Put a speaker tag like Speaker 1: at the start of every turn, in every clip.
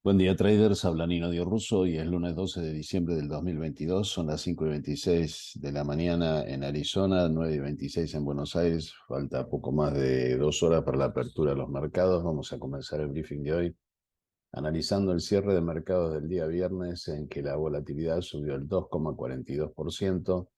Speaker 1: Buen día, traders. Habla Nino Dio Russo y es lunes 12 de diciembre del 2022. Son las 5:26 de la mañana en Arizona, 9:26 en Buenos Aires. Falta poco más de 2 horas para la apertura de los mercados. Vamos a comenzar el briefing de hoy analizando el cierre de mercados del día viernes, en que la volatilidad subió el 2,42%,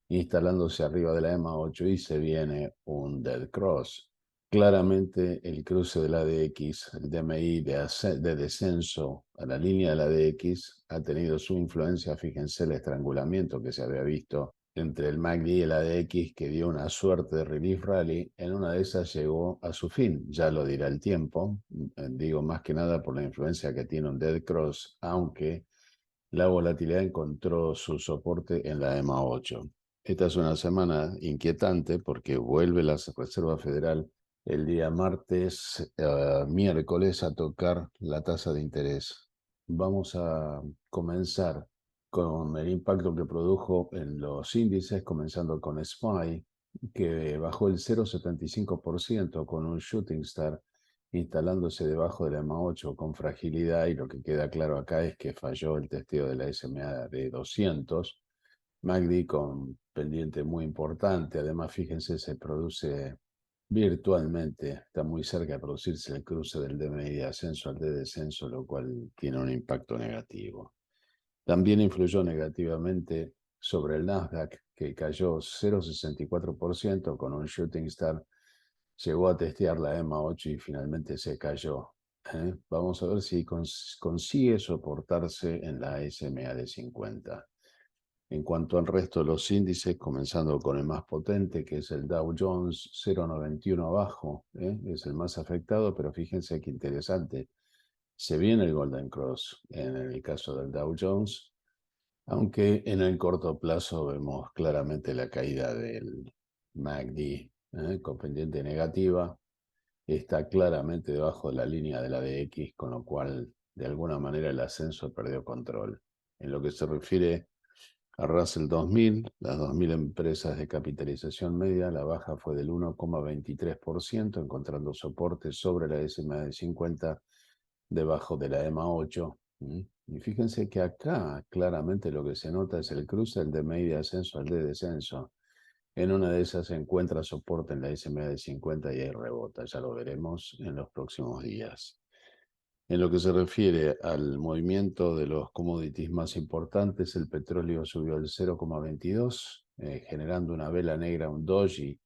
Speaker 1: instalándose arriba de la EMA 8 y se viene un dead cross. Claramente el cruce de la DX, el DMI de descenso a la línea de la DX, ha tenido su influencia. Fíjense el estrangulamiento que se había visto entre el MACD y el ADX, que dio una suerte de relief rally. En una de esas llegó a su fin, ya lo dirá el tiempo. Digo más que nada por la influencia que tiene un dead cross, aunque la volatilidad encontró su soporte en la EMA 8. Esta es una semana inquietante porque vuelve la Reserva Federal el día martes, miércoles, a tocar la tasa de interés. Vamos a comenzar con el impacto que produjo en los índices, comenzando con SPY, que bajó el 0,75% con un shooting star instalándose debajo de la EMA 8 con fragilidad, y lo que queda claro acá es que falló el testeo de la SMA de 200. MACD con pendiente muy importante. Además, fíjense, se produce virtualmente, está muy cerca de producirse el cruce del DMI de ascenso al de descenso, lo cual tiene un impacto negativo. También influyó negativamente sobre el Nasdaq, que cayó 0,64% con un shooting star. Llegó a testear la EMA 8 y finalmente se cayó. Vamos a ver si consigue soportarse en la SMA de 50. En cuanto al resto de los índices, comenzando con el más potente, que es el Dow Jones, 0,91 abajo, es el más afectado, pero fíjense qué interesante. Se viene el Golden Cross en el caso del Dow Jones, aunque en el corto plazo vemos claramente la caída del MACD, con pendiente negativa. Está claramente debajo de la línea de la DX, con lo cual de alguna manera el ascenso perdió control. En lo que se refiere a Russell 2000, las 2000 empresas de capitalización media, la baja fue del 1,23%, encontrando soporte sobre la SMA de 50 debajo de la EMA 8. Y fíjense que acá claramente lo que se nota es el cruce del DMI de ascenso al de descenso. En una de esas se encuentra soporte en la SMA de 50 y ahí rebota. Ya lo veremos en los próximos días. En lo que se refiere al movimiento de los commodities más importantes, el petróleo subió el 0,22, generando una vela negra, un doji,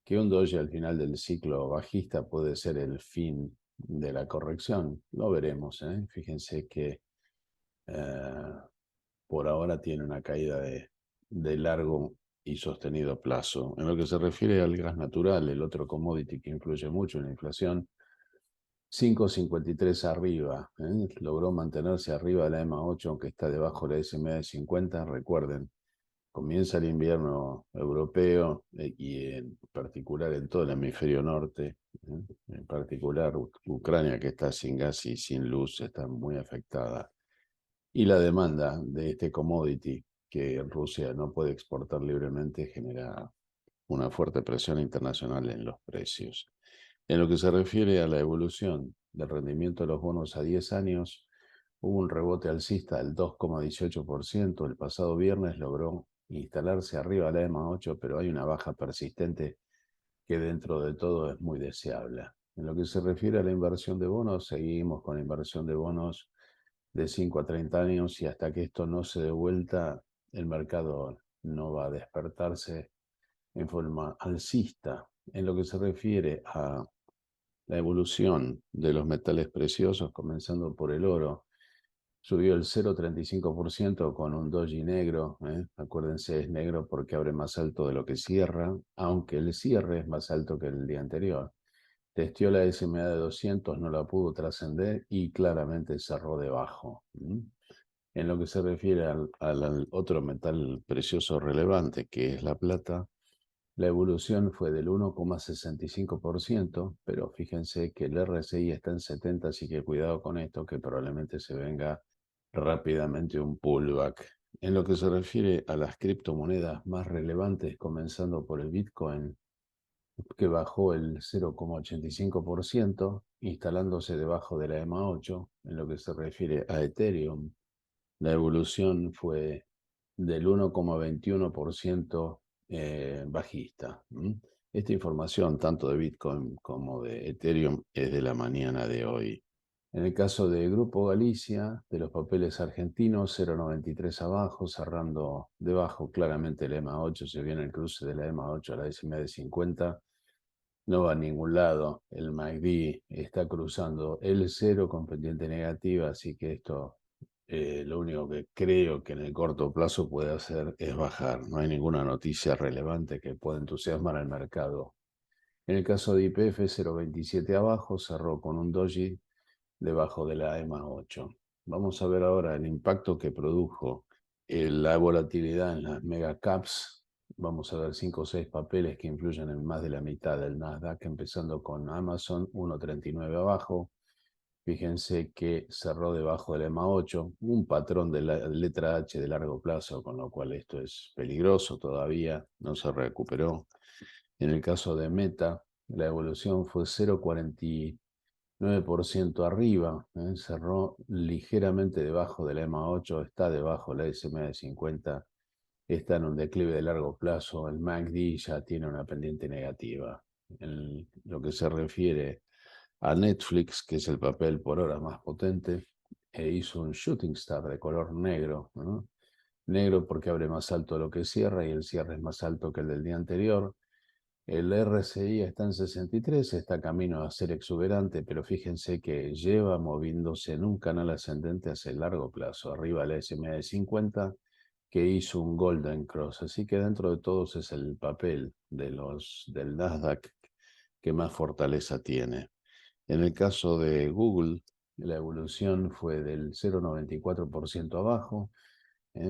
Speaker 1: que un doji al final del ciclo bajista puede ser el fin de la corrección. Lo veremos. Fíjense que eh, por ahora tiene una caída de largo y sostenido plazo. En lo que se refiere al gas natural, el otro commodity que influye mucho en la inflación, 5,53 arriba, logró mantenerse arriba de la EMA 8, aunque está debajo de la SMA de 50. Recuerden, comienza el invierno europeo, y en particular en todo el hemisferio norte, en particular Ucrania, que está sin gas y sin luz, está muy afectada. Y la demanda de este commodity, que Rusia no puede exportar libremente, genera una fuerte presión internacional en los precios. En lo que se refiere a la evolución del rendimiento de los bonos a 10 años, hubo un rebote alcista del 2,18%. El pasado viernes logró instalarse arriba de la EMA 8, pero hay una baja persistente que dentro de todo es muy deseable. En lo que se refiere a la inversión de bonos, seguimos con la inversión de bonos de 5 a 30 años, y hasta que esto no se dé vuelta, el mercado no va a despertarse en forma alcista. En lo que se refiere a la evolución de los metales preciosos, comenzando por el oro, subió el 0,35% con un doji negro. Acuérdense, es negro porque abre más alto de lo que cierra, aunque el cierre es más alto que el día anterior. Testió la SMA de 200, no la pudo trascender y claramente cerró debajo. En lo que se refiere al otro metal precioso relevante, que es la plata, la evolución fue del 1,65%, pero fíjense que el RSI está en 70, así que cuidado con esto, que probablemente se venga rápidamente un pullback. En lo que se refiere a las criptomonedas más relevantes, comenzando por el Bitcoin, que bajó el 0,85%, instalándose debajo de la EMA 8. En lo que se refiere a Ethereum, la evolución fue del 1,21% bajista. Esta información, tanto de Bitcoin como de Ethereum, es de la mañana de hoy. En el caso de Grupo Galicia, de los papeles argentinos, 0,93 abajo, cerrando debajo claramente el EMA 8, se viene el cruce de la EMA 8 a la SMA de 50, no va a ningún lado, el MACD está cruzando el cero con pendiente negativa, así que esto lo único que creo que en el corto plazo puede hacer es bajar, no hay ninguna noticia relevante que pueda entusiasmar al mercado. En el caso de YPF, 0,27 abajo, cerró con un doji debajo de la EMA 8. Vamos a ver ahora el impacto que produjo la volatilidad en las megacaps. Vamos a ver 5 o 6 papeles que influyen en más de la mitad del Nasdaq, empezando con Amazon, 1,39 abajo. Fíjense que cerró debajo del EMA 8, un patrón de la letra H de largo plazo, con lo cual esto es peligroso todavía, no se recuperó. En el caso de Meta, la evolución fue 0,49% arriba, cerró ligeramente debajo del EMA 8, está debajo de la SMA de 50, está en un declive de largo plazo, el MACD ya tiene una pendiente negativa. En lo que se refiere a Netflix, que es el papel por hora más potente, hizo un shooting star de color negro, ¿no? Negro porque abre más alto de lo que cierra y el cierre es más alto que el del día anterior. El RSI está en 63, está camino a ser exuberante, pero fíjense que lleva moviéndose en un canal ascendente hacia el largo plazo, arriba la SMA de 50, que hizo un Golden Cross. Así que dentro de todos es el papel del Nasdaq que más fortaleza tiene. En el caso de Google, la evolución fue del 0,94% abajo,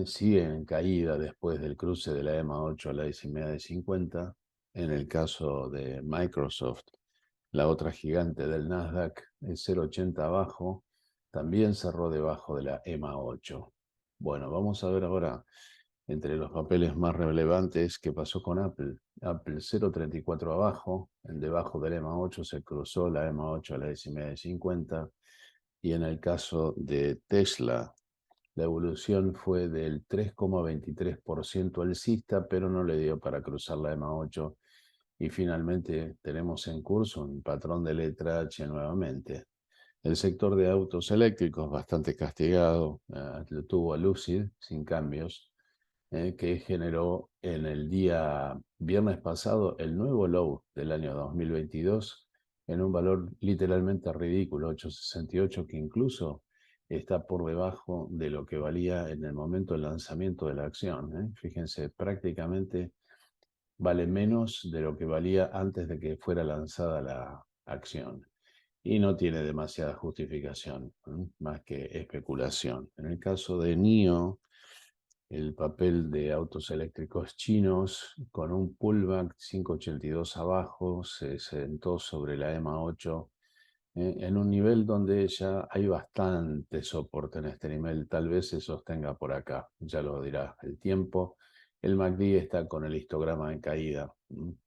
Speaker 1: sigue en caída después del cruce de la EMA 8 a la SMA de 50. En el caso de Microsoft, la otra gigante del Nasdaq, es 0,80 abajo, también cerró debajo de la EMA 8. Bueno, vamos a ver ahora entre los papeles más relevantes qué pasó con Apple. Apple 0,34 abajo, en debajo del EMA 8 se cruzó la EMA 8 a la SMA de 50. Y en el caso de Tesla, la evolución fue del 3,23% alcista, pero no le dio para cruzar la EMA 8. Y finalmente tenemos en curso un patrón de letra H nuevamente. El sector de autos eléctricos bastante castigado, lo tuvo a Lucid sin cambios, que generó en el día viernes pasado el nuevo low del año 2022 en un valor literalmente ridículo, 8,68, que incluso está por debajo de lo que valía en el momento del lanzamiento de la acción. Fíjense, prácticamente vale menos de lo que valía antes de que fuera lanzada la acción. Y no tiene demasiada justificación, más que especulación. En el caso de NIO, el papel de autos eléctricos chinos, con un pullback 5,82 abajo, se sentó sobre la EMA 8 en un nivel donde ya hay bastante soporte en este nivel. Tal vez se sostenga por acá, ya lo dirá el tiempo. El MACD está con el histograma en caída,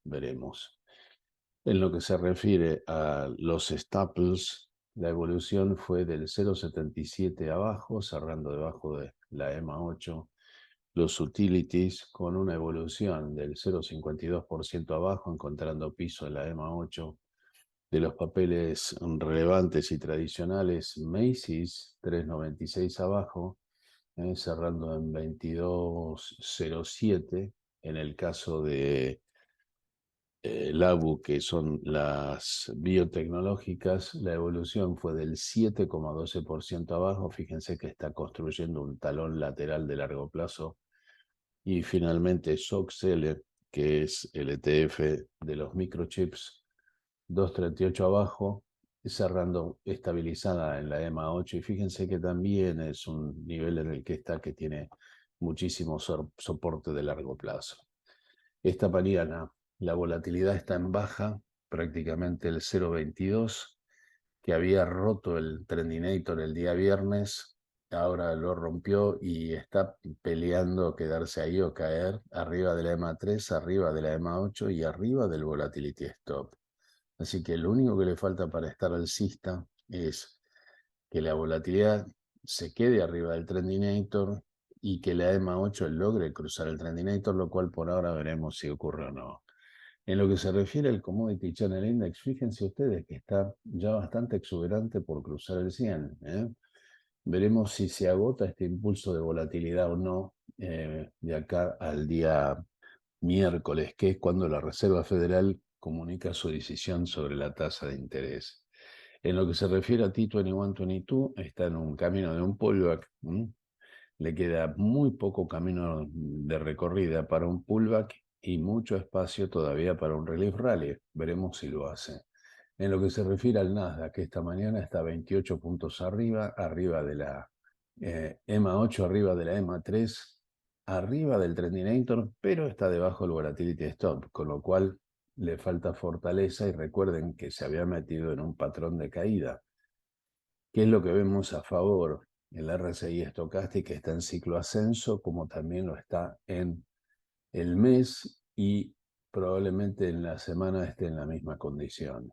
Speaker 1: veremos. En lo que se refiere a los staples, la evolución fue del 0,77 abajo, cerrando debajo de la EMA 8. Los utilities con una evolución del 0,52% abajo, encontrando piso en la EMA 8. De los papeles relevantes y tradicionales, Macy's 3,96 abajo, cerrando en 22,07. En el caso de LABU, que son las biotecnológicas, la evolución fue del 7,12% abajo. Fíjense que está construyendo un talón lateral de largo plazo. Y finalmente SOXL, que es el ETF de los microchips, 2,38 abajo, cerrando estabilizada en la EMA 8. Y fíjense que también es un nivel en el que está, que tiene muchísimo soporte de largo plazo. Esta mañana la volatilidad está en baja, prácticamente el 0,22, que había roto el Trendinator el día viernes, ahora lo rompió y está peleando quedarse ahí o caer arriba de la EMA 3, arriba de la EMA 8 y arriba del volatility stop. Así que lo único que le falta para estar alcista es que la volatilidad se quede arriba del trendinator y que la EMA 8 logre cruzar el trendinator, lo cual por ahora veremos si ocurre o no. En lo que se refiere al Commodity Channel Index, fíjense ustedes que está ya bastante exuberante por cruzar el 100, ¿eh? Veremos si se agota este impulso de volatilidad o no de acá al día miércoles, que es cuando la Reserva Federal comunica su decisión sobre la tasa de interés. En lo que se refiere a T21-22, está en un camino de un pullback. Le queda muy poco camino de recorrida para un pullback y mucho espacio todavía para un relief rally. Veremos si lo hace. En lo que se refiere al Nasdaq, que esta mañana está 28 puntos arriba, arriba de la EMA 8, arriba de la EMA 3, arriba del Trendinator, pero está debajo del Volatility Stop, con lo cual le falta fortaleza y recuerden que se había metido en un patrón de caída. ¿Qué es lo que vemos a favor? El RSI Stochastic está en ciclo ascenso, como también lo está en el mes y probablemente en la semana esté en la misma condición.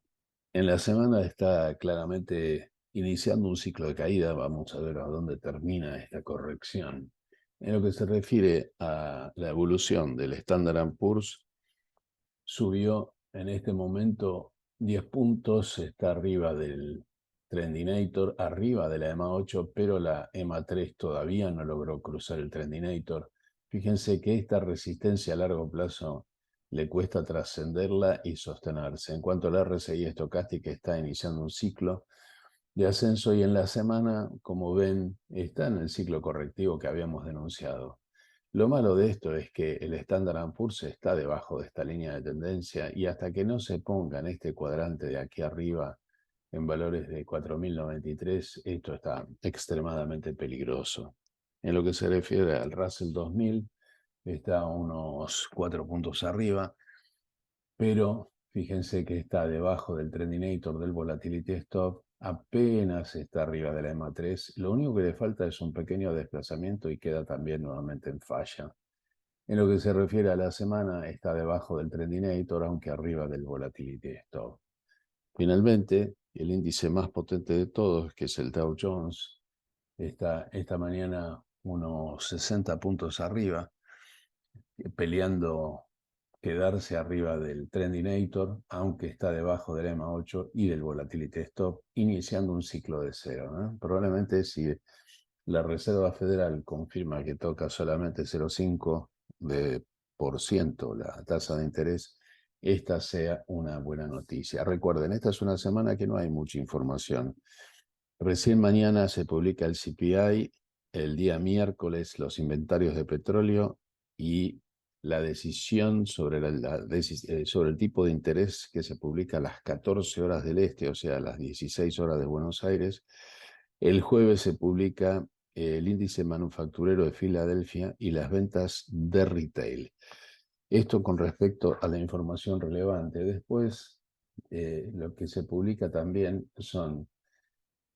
Speaker 1: En la semana está claramente iniciando un ciclo de caída. Vamos a ver a dónde termina esta corrección. En lo que se refiere a la evolución del Standard & Poor's, subió en este momento 10 puntos, está arriba del Trendinator, arriba de la EMA 8, pero la EMA 3 todavía no logró cruzar el Trendinator. Fíjense que esta resistencia a largo plazo le cuesta trascenderla y sostenerse. En cuanto al RSI estocástica, está iniciando un ciclo de ascenso y en la semana, como ven, está en el ciclo correctivo que habíamos denunciado. Lo malo de esto es que el Standard & Poor's está debajo de esta línea de tendencia y hasta que no se ponga en este cuadrante de aquí arriba en valores de 4.093, esto está extremadamente peligroso. En lo que se refiere al Russell 2000, está a unos 4 puntos arriba, pero fíjense que está debajo del Trendinator del Volatility Stop, apenas está arriba de la EMA 3. Lo único que le falta es un pequeño desplazamiento y queda también nuevamente en falla. En lo que se refiere a la semana, está debajo del Trendinator, aunque arriba del Volatility Stop. Finalmente, el índice más potente de todos, que es el Dow Jones, está esta mañana unos 60 puntos arriba, peleando quedarse arriba del Trendinator, aunque está debajo del EMA 8 y del Volatility Stop, iniciando un ciclo de cero, ¿eh? Probablemente si la Reserva Federal confirma que toca solamente 0,5 por ciento la tasa de interés, esta sea una buena noticia. Recuerden, esta es una semana que no hay mucha información. Recién mañana se publica el CPI, el día miércoles los inventarios de petróleo y la decisión sobre, sobre el tipo de interés que se publica a las 14 horas del este, o sea, a las 16 horas de Buenos Aires. El jueves se publica el índice manufacturero de Filadelfia y las ventas de retail. Esto con respecto a la información relevante. Después, lo que se publica también son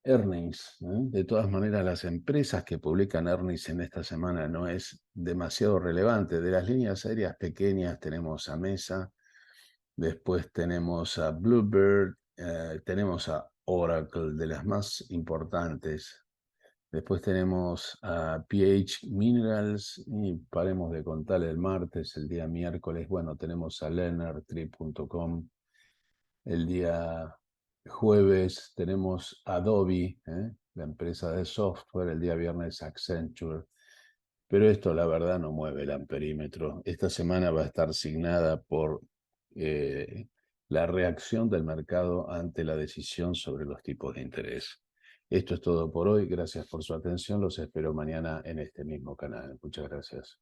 Speaker 1: earnings, ¿eh? De todas maneras, las empresas que publican earnings en esta semana no es demasiado relevante. De las líneas aéreas pequeñas tenemos a Mesa, después tenemos a Bluebird, tenemos a Oracle, de las más importantes. Después tenemos a PH Minerals y paremos de contar el martes, el día miércoles. Bueno, tenemos a Leonardtree.com. El día jueves tenemos Adobe, la empresa de software. El día viernes Accenture. Pero esto, la verdad, no mueve el amperímetro. Esta semana va a estar signada por la reacción del mercado ante la decisión sobre los tipos de interés. Esto es todo por hoy. Gracias por su atención. Los espero mañana en este mismo canal. Muchas gracias.